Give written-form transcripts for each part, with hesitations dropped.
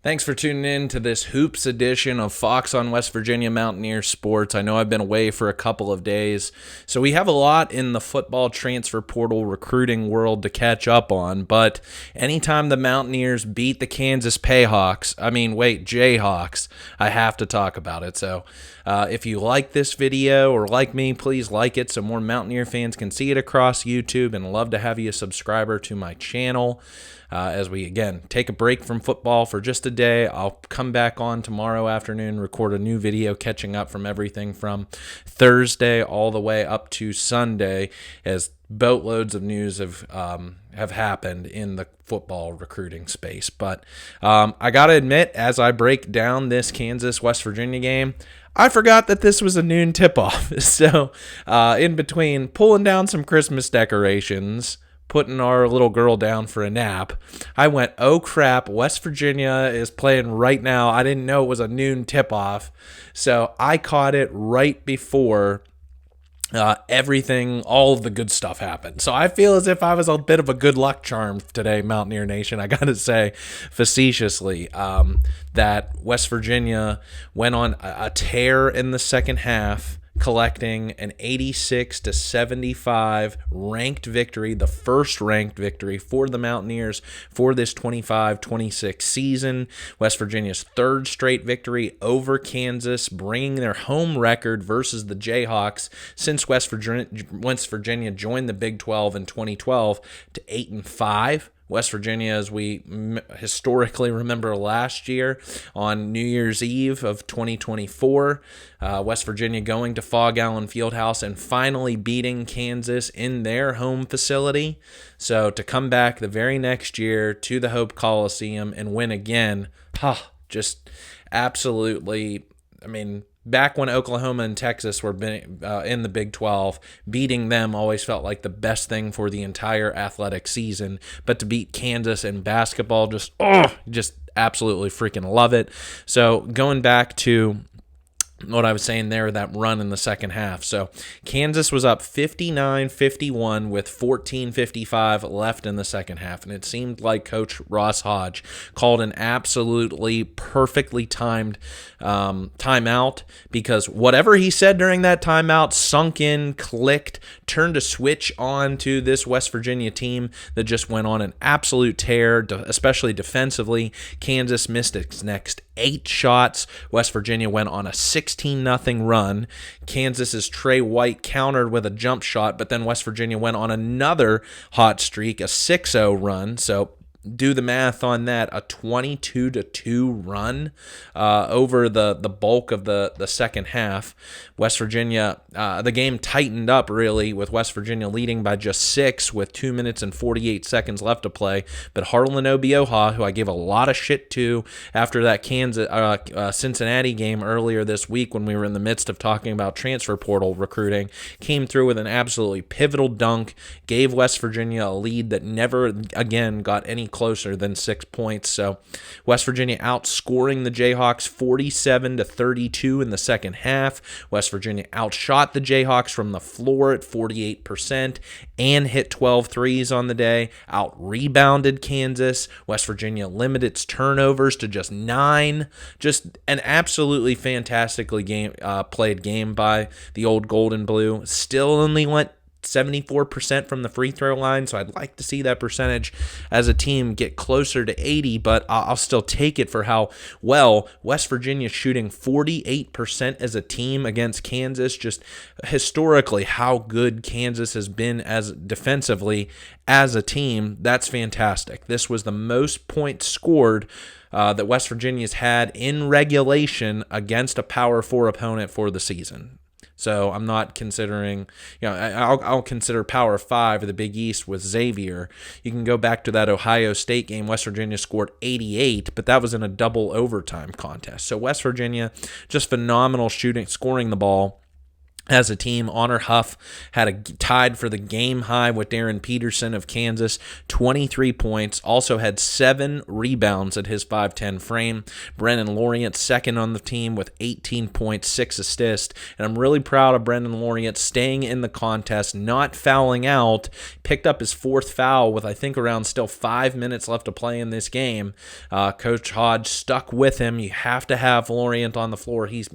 Thanks for tuning in to this Hoops edition of Fox on West Virginia Mountaineers Sports. I know I've been away for a couple of days, so we have a lot in the football transfer portal recruiting world to catch up on, but anytime the Mountaineers beat the Kansas Jayhawks, I have to talk about it. So if you like this video or like me, please like it so more Mountaineer fans can see it across YouTube, and love to have you a subscriber to my channel. As we, again, take a break from football for just a day. I'll come back on tomorrow afternoon, record a new video catching up from everything from Thursday all the way up to Sunday, as boatloads of news have happened in the football recruiting space. But I got to admit, as I break down this Kansas-West Virginia game, I forgot that this was a noon tip-off. So in between pulling down some Christmas decorations, putting our little girl down for a nap, I went, oh crap, West Virginia is playing right now. I didn't know it was a noon tip-off. So I caught it right before all of the good stuff happened. So I feel as if I was a bit of a good luck charm today, Mountaineer Nation. I got to say facetiously that West Virginia went on a tear in the second half, collecting an 86-75 ranked victory, the first ranked victory for the Mountaineers for this 25-26 season. West Virginia's third straight victory over Kansas, bringing their home record versus the Jayhawks since West Virginia joined the Big 12 in 2012 to 8-5. West Virginia, as we historically remember last year on New Year's Eve of 2024, West Virginia going to Fog Allen Fieldhouse and finally beating Kansas in their home facility. So to come back the very next year to the Hope Coliseum and win again, just absolutely, back when Oklahoma and Texas were in the Big 12, beating them always felt like the best thing for the entire athletic season. But to beat Kansas in basketball, just absolutely freaking love it. So going back to what I was saying there, that run in the second half. So Kansas was up 59-51 with 14:55 left in the second half, and it seemed like Coach Ross Hodge called an absolutely perfectly timed timeout, because whatever he said during that timeout sunk in, clicked, turned a switch on to this West Virginia team that just went on an absolute tear, especially defensively. Kansas missed its next 8 shots. West Virginia went on a 16-0 run. Kansas's Trey White countered with a jump shot, but then West Virginia went on another hot streak, a 6-0 run. So do the math on that, a 22-2 run over the bulk of the second half. West Virginia, the game tightened up really, with West Virginia leading by just 6 with 2 minutes and 48 seconds left to play. But Harlan Obioha, who I gave a lot of shit to after that Cincinnati game earlier this week when we were in the midst of talking about transfer portal recruiting, came through with an absolutely pivotal dunk, gave West Virginia a lead that never again got any closer than 6 points. So West Virginia outscoring the Jayhawks 47-32 in the second half. West Virginia outshot the Jayhawks from the floor at 48% and hit 12 threes on the day. Out-rebounded Kansas. West Virginia limited its turnovers to just 9. Just an absolutely fantastically played game by the old Gold and Blue. Still only went 74% from the free throw line, so I'd like to see that percentage as a team get closer to 80, but I'll still take it for how well West Virginia shooting 48% as a team against Kansas. Just historically how good Kansas has been as defensively as a team. That's fantastic. This was the most points scored that West Virginia's had in regulation against a Power 4 opponent for the season. So I'm not considering, I'll consider Power 5 of the Big East with Xavier. You can go back to that Ohio State game. West Virginia scored 88, but that was in a double overtime contest. So West Virginia, just phenomenal shooting, scoring the ball. as a team. Honor Huff tied for the game high with Darren Peterson of Kansas, 23 points, also had 7 rebounds at his 5'10 frame. Brendan Lorient second on the team with 18 points, 6 assists, and I'm really proud of Brendan Lorient staying in the contest, not fouling out, picked up his 4th foul with I think around still 5 minutes left to play in this game. Coach Hodge stuck with him. You have to have Lorient on the floor. He's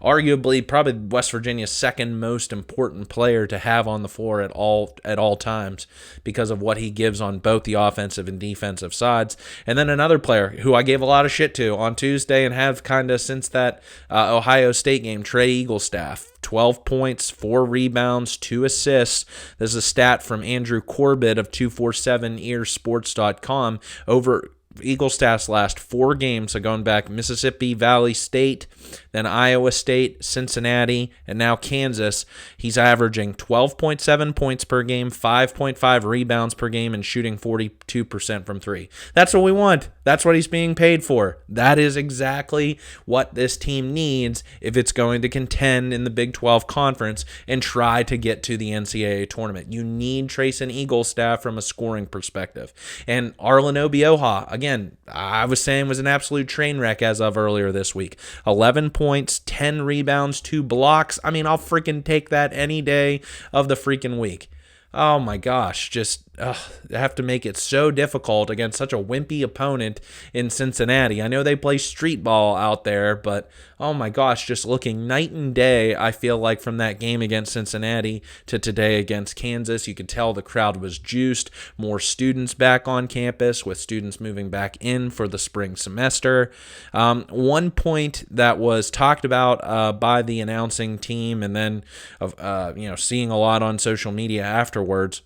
arguably probably West Virginia's second most important player to have on the floor at all times because of what he gives on both the offensive and defensive sides. And then another player who I gave a lot of shit to on Tuesday and have kind of since that Ohio State game, Trey Eaglestaff. 12 points, 4 rebounds, 2 assists. This is a stat from Andrew Corbett of 247earsports.com over Eaglestaff's last 4 games, so going back Mississippi Valley State, then Iowa State, Cincinnati, and now Kansas. He's averaging 12.7 points per game, 5.5 rebounds per game, and shooting 42% from 3. That's what we want. That's what he's being paid for. That is exactly what this team needs if it's going to contend in the Big 12 Conference and try to get to the NCAA tournament. You need Trayson Eaglestaff from a scoring perspective. And Arlen Obioha, again, I was saying was an absolute train wreck as of earlier this week. 11 points, 10 rebounds, 2 blocks. I mean, I'll freaking take that any day of the freaking week. Oh my gosh, just have to make it so difficult against such a wimpy opponent in Cincinnati. I know they play street ball out there, but oh my gosh, just looking night and day, I feel like from that game against Cincinnati to today against Kansas. You could tell the crowd was juiced, more students back on campus with students moving back in for the spring semester. One point that was talked about by the announcing team and then seeing a lot on social media afterwards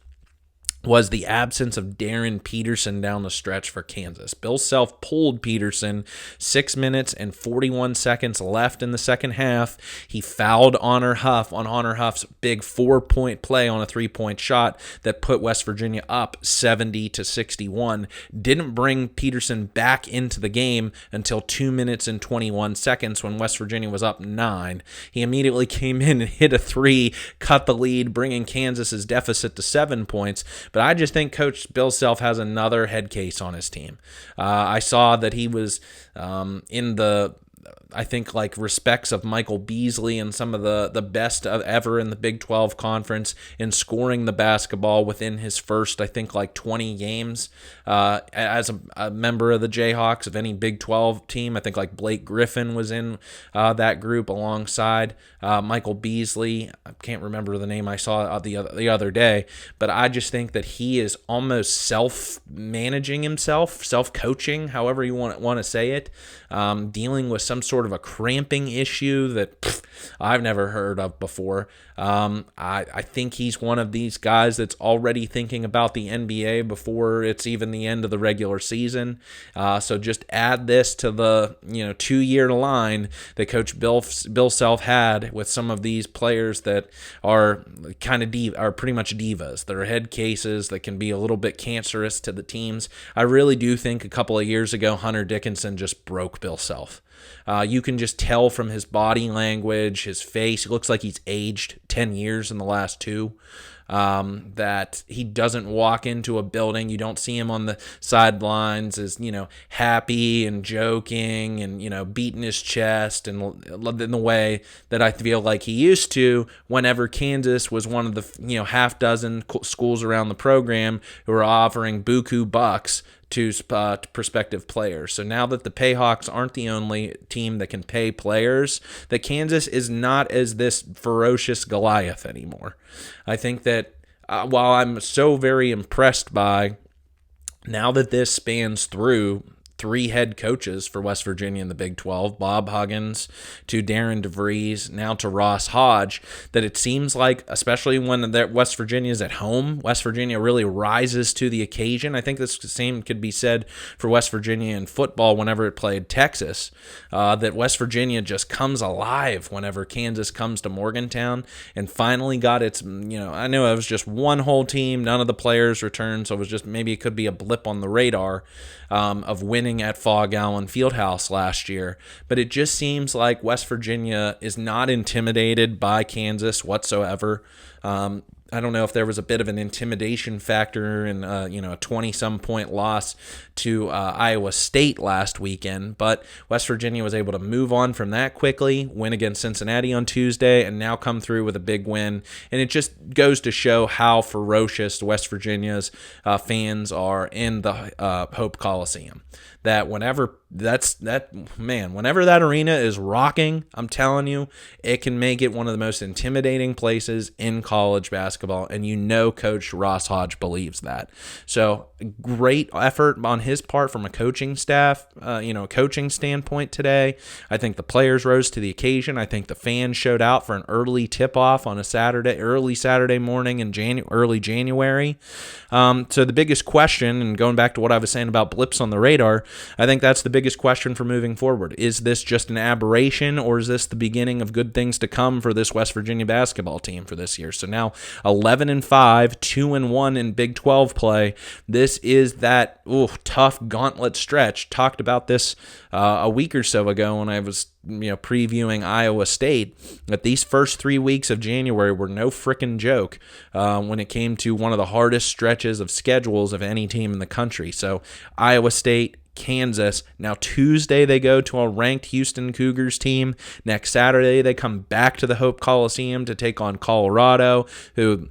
was the absence of Darren Peterson down the stretch for Kansas. Bill Self pulled Peterson 6 minutes and 41 seconds left in the second half. He fouled Honor Huff on Honor Huff's big 4-point play on a 3-point shot that put West Virginia up 70-61. Didn't bring Peterson back into the game until 2 minutes and 21 seconds when West Virginia was up 9. He immediately came in and hit a 3, cut the lead, bringing Kansas's deficit to 7 points. But I just think Coach Bill Self has another head case on his team. I saw that he was in the, I think, like respects of Michael Beasley and some of the best ever in the Big 12 Conference in scoring the basketball within his first, I think, like 20 games as a member of the Jayhawks of any Big 12 team. I think like Blake Griffin was in that group alongside Michael Beasley. I can't remember the name I saw the other day, but I just think that he is almost self-managing himself, self-coaching, however you want to say it, dealing with some sort of a cramping issue that I've never heard of before. I think he's one of these guys that's already thinking about the NBA before it's even the end of the regular season. So just add this to the 2-year line that Coach Bill Self had with some of these players that are are pretty much divas. They're head cases that can be a little bit cancerous to the teams. I really do think a couple of years ago Hunter Dickinson just broke Bill Self. You can just tell from his body language, his face. He looks like he's aged 10 years in the last 2. That he doesn't walk into a building. You don't see him on the sidelines as, happy and joking and, beating his chest and in the way that I feel like he used to whenever Kansas was one of the, half dozen schools around the program who were offering buku bucks to prospective players. So now that the Payhawks aren't the only team that can pay players, that Kansas is not as this ferocious Goliath anymore. I think that while I'm so very impressed by now that this spans through 3 head coaches for West Virginia in the Big 12, Bob Huggins to Darren DeVries, now to Ross Hodge, that it seems like, especially when West Virginia is at home, West Virginia really rises to the occasion. I think the same could be said for West Virginia in football whenever it played Texas, that West Virginia just comes alive whenever Kansas comes to Morgantown and finally got its, I know it was just one whole team, none of the players returned, so it was just maybe it could be a blip on the radar of winning winning at Fog Allen Fieldhouse last year. But it just seems like West Virginia is not intimidated by Kansas whatsoever. I don't know if there was a bit of an intimidation factor in a 20-some point loss to Iowa State last weekend, but West Virginia was able to move on from that quickly, win against Cincinnati on Tuesday, and now come through with a big win. And it just goes to show how ferocious West Virginia's fans are in the Hope Coliseum. That whenever that arena is rocking, I'm telling you, it can make it one of the most intimidating places in college basketball, and Coach Ross Hodge believes that. So great effort on his part from a coaching staff, coaching standpoint today. I think the players rose to the occasion. I think the fans showed out for an early tip-off on early Saturday morning in early January. So the biggest question, and going back to what I was saying about blips on the radar, I think that's the biggest question for moving forward. Is this just an aberration, or is this the beginning of good things to come for this West Virginia basketball team for this year? So now 11-5, 2-1 in Big 12 play. This is that tough gauntlet stretch. Talked about this a week or so ago when I was previewing Iowa State, that these first 3 weeks of January were no frickin' joke when it came to one of the hardest stretches of schedules of any team in the country. So Iowa State, Kansas. Now Tuesday they go to a ranked Houston Cougars team. Next Saturday they come back to the Hope Coliseum to take on Colorado, who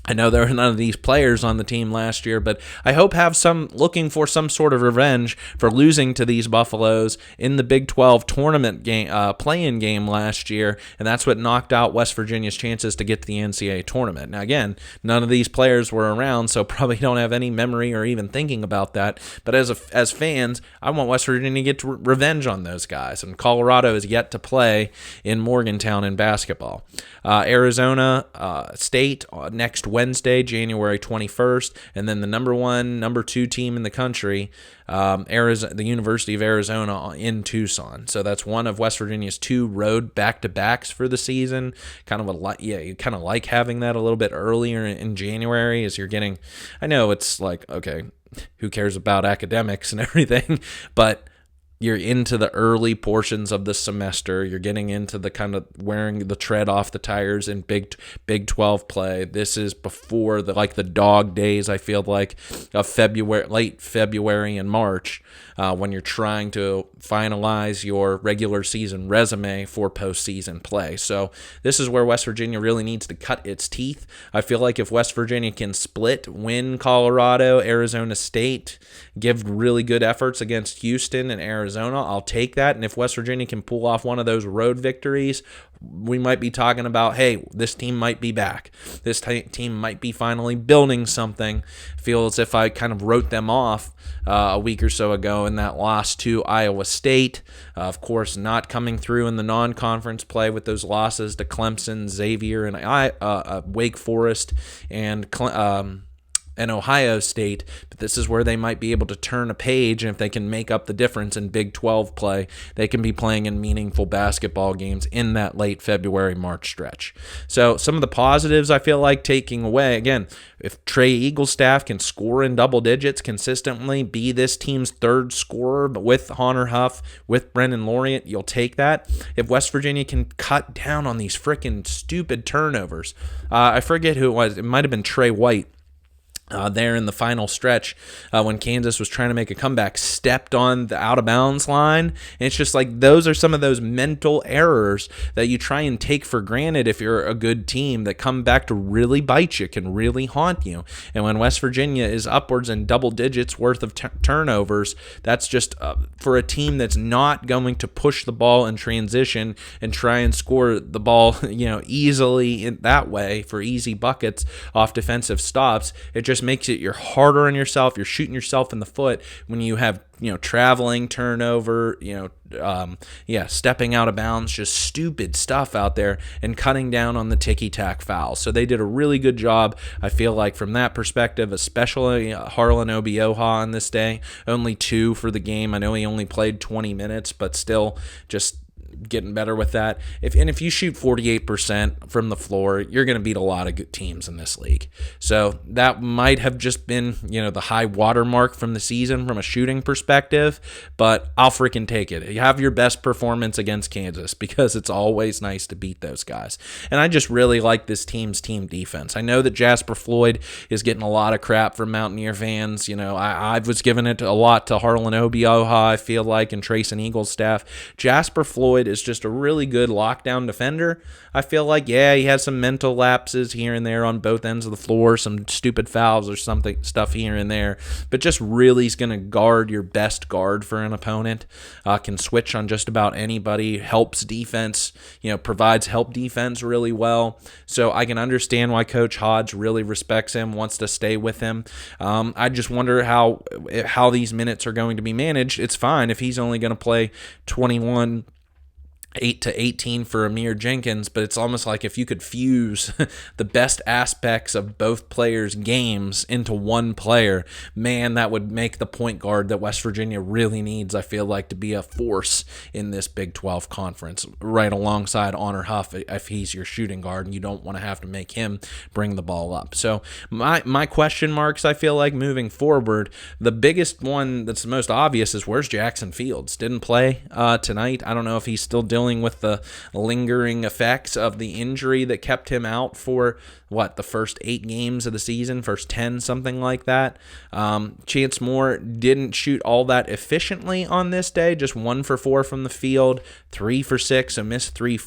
I know there were none of these players on the team last year, but I hope looking for some sort of revenge for losing to these Buffaloes in the Big 12 tournament game, play-in game last year, and that's what knocked out West Virginia's chances to get to the NCAA tournament. Now again, none of these players were around, so probably don't have any memory or even thinking about that. But as fans, I want West Virginia to get revenge on those guys, and Colorado is yet to play in Morgantown in basketball. Arizona State next Wednesday, January 21st, and then the number 2 team in the country, the University of Arizona in Tucson. So that's one of West Virginia's 2 road back-to-backs for the season. You kind of like having that a little bit earlier in January, as you're getting. I know it's like, okay, who cares about academics and everything, but you're into the early portions of the semester. You're getting into the kind of wearing the tread off the tires in Big 12 play. This is before the dog days, I feel like, of late February and March, when you're trying to finalize your regular season resume for postseason play. So this is where West Virginia really needs to cut its teeth. I feel like if West Virginia can win Colorado, Arizona State, give really good efforts against Houston and Arizona, I'll take that. And if West Virginia can pull off one of those road victories, we might be talking about, hey, this team might be back. This team might be finally building something. Feel as if I kind of wrote them off a week or so ago in that loss to Iowa State. Of course, not coming through in the non-conference play with those losses to Clemson, Xavier, and Wake Forest, and Ohio State, but this is where they might be able to turn a page, and if they can make up the difference in Big 12 play, they can be playing in meaningful basketball games in that late February-March stretch. So some of the positives I feel like taking away, again, if Trey Eaglestaff can score in double digits consistently, be this team's third scorer, but with Honor Huff, with Brendan Lauriant, you'll take that. If West Virginia can cut down on these freaking stupid turnovers, I forget who it was, it might have been Trey White, there in the final stretch when Kansas was trying to make a comeback, stepped on the out-of-bounds line. And it's just like those are some of those mental errors that you try and take for granted if you're a good team that come back to really bite you, can really haunt you. And when West Virginia is upwards in double digits worth of turnovers, that's just for a team that's not going to push the ball in transition and try and score the ball easily in that way for easy buckets off defensive stops. It just makes it you're harder on yourself. You're shooting yourself in the foot when you have traveling turnover, stepping out of bounds, just stupid stuff out there, and cutting down on the ticky-tack fouls. So they did a really good job, I feel like, from that perspective, especially Harlan Obioha on this day. Only 2 for the game. I know he only played 20 minutes, but still just getting better with that. If you shoot 48% from the floor, you're going to beat a lot of good teams in this league. So that might have just been, the high watermark from the season from a shooting perspective, but I'll freaking take it. You have your best performance against Kansas because it's always nice to beat those guys. And I just really like this team's team defense. I know that Jasper Floyd is getting a lot of crap from Mountaineer fans. I was giving it a lot to Harlan Obioha, I feel like, and Trayson Eaglestaff. Jasper Floyd is just a really good lockdown defender. I feel like, he has some mental lapses here and there on both ends of the floor, some stupid fouls or stuff here and there, but just really is going to guard your best guard for an opponent, can switch on just about anybody, helps defense, provides help defense really well. So I can understand why Coach Hodge really respects him, wants to stay with him. I just wonder how these minutes are going to be managed. It's fine if he's only going to play 21 8 to 18 for Amir Jenkins, but it's almost like if you could fuse the best aspects of both players' games into one player, man, that would make the point guard that West Virginia really needs, I feel like, to be a force in this Big 12 conference, right alongside Honor Huff if he's your shooting guard, and you don't want to have to make him bring the ball up. So my question marks, I feel like, moving forward, the biggest one that's the most obvious is where's Jackson Fields? Didn't play tonight. I don't know if he's still dealing with the lingering effects of the injury that kept him out for the first 8 games of the season, first 10, something like that. Chance Moore didn't shoot all that efficiently on this day, just 1 for 4 from the field, 3 for 6, so missed 3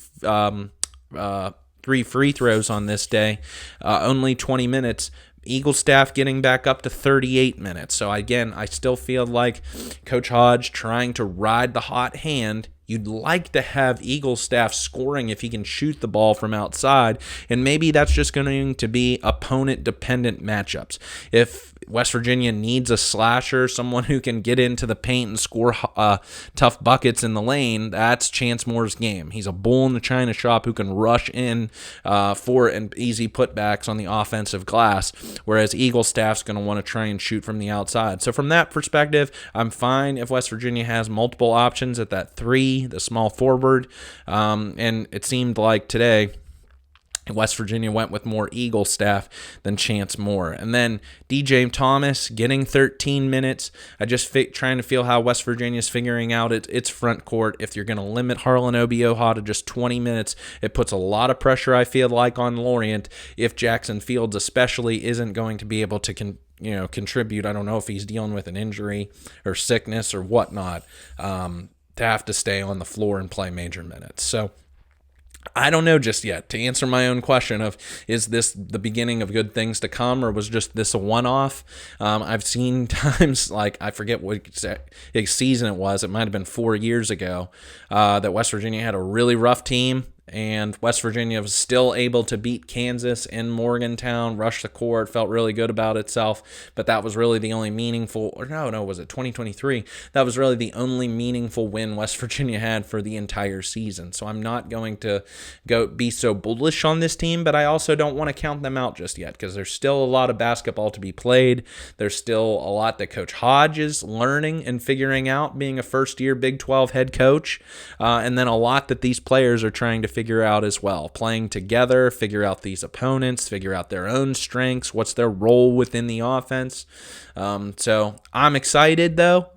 free throws on this day, only 20 minutes. Eaglestaff getting back up to 38 minutes. So again, I still feel like Coach Hodge trying to ride the hot hand. You'd like to have Eaglestaff scoring if he can shoot the ball from outside, and maybe that's just going to be opponent-dependent matchups. If West Virginia needs a slasher, someone who can get into the paint and score tough buckets in the lane, that's Chance Moore's game. He's a bull in the china shop who can rush in for easy putbacks on the offensive glass, whereas Eaglestaff's going to want to try and shoot from the outside. So from that perspective, I'm fine if West Virginia has multiple options at that 3, the small forward, and it seemed like today West Virginia went with more Eaglestaff than Chance Moore. And then DJ Thomas getting 13 minutes. I just trying to feel how West Virginia's figuring out its front court. If you're going to limit Harlan Obioha to just 20 minutes, it puts a lot of pressure, I feel like, on Lorient if Jackson Fields especially isn't going to be able to contribute. I don't know if he's dealing with an injury or sickness or whatnot, to have to stay on the floor and play major minutes. So I don't know just yet. To answer my own question of, is this the beginning of good things to come, or was just this a one-off? I've seen times, like, I forget what season it was. It might have been 4 years ago, that West Virginia had a really rough team, and West Virginia was still able to beat Kansas in Morgantown, rush the court, felt really good about itself, but that was really the only meaningful, was it 2023? That was really the only meaningful win West Virginia had for the entire season. So I'm not going to be so bullish on this team, but I also don't want to count them out just yet because there's still a lot of basketball to be played. There's still a lot that Coach Hodge is learning and figuring out, being a first-year Big 12 head coach, and then a lot that these players are trying to figure out as well, playing together, figure out these opponents, figure out their own strengths, what's their role within the offense. So I'm excited though,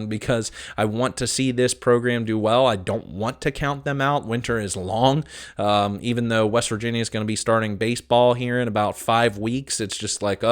because I want to see this program do well. I don't want to count them out. Winter is long. Even though West Virginia is going to be starting baseball here in about 5 weeks, it's just like,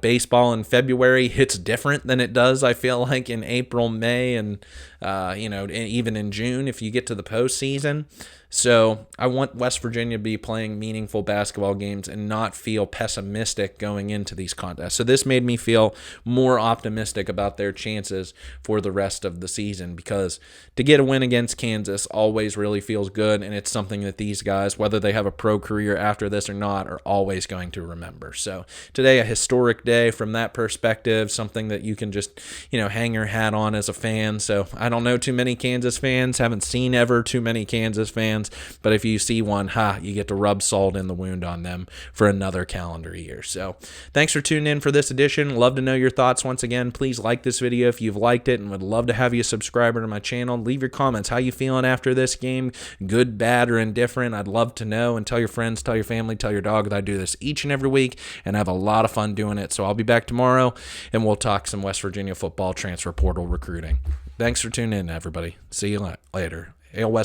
baseball in February hits different than it does, I feel like, in April, May, and even in June if you get to the postseason. So I want West Virginia to be playing meaningful basketball games and not feel pessimistic going into these contests. So this made me feel more optimistic about their chances for the rest of the season, because to get a win against Kansas always really feels good, and it's something that these guys, whether they have a pro career after this or not, are always going to remember. So today, a historic day from that perspective, something that you can just, hang your hat on as a fan. So I don't know too many Kansas fans, haven't seen ever too many Kansas fans. fans. But if you see one, you get to rub salt in the wound on them for another calendar year. So thanks for tuning in for this edition. Love to know your thoughts. Once again, please like this video if you've liked it, and would love to have you a subscriber to my channel. Leave your comments. How you feeling after this game? Good, bad, or indifferent? I'd love to know. And tell your friends, tell your family, tell your dog that I do this each and every week, and I have a lot of fun doing it. So I'll be back tomorrow, and we'll talk some West Virginia football transfer portal recruiting. Thanks for tuning in, everybody. See you later. Hail West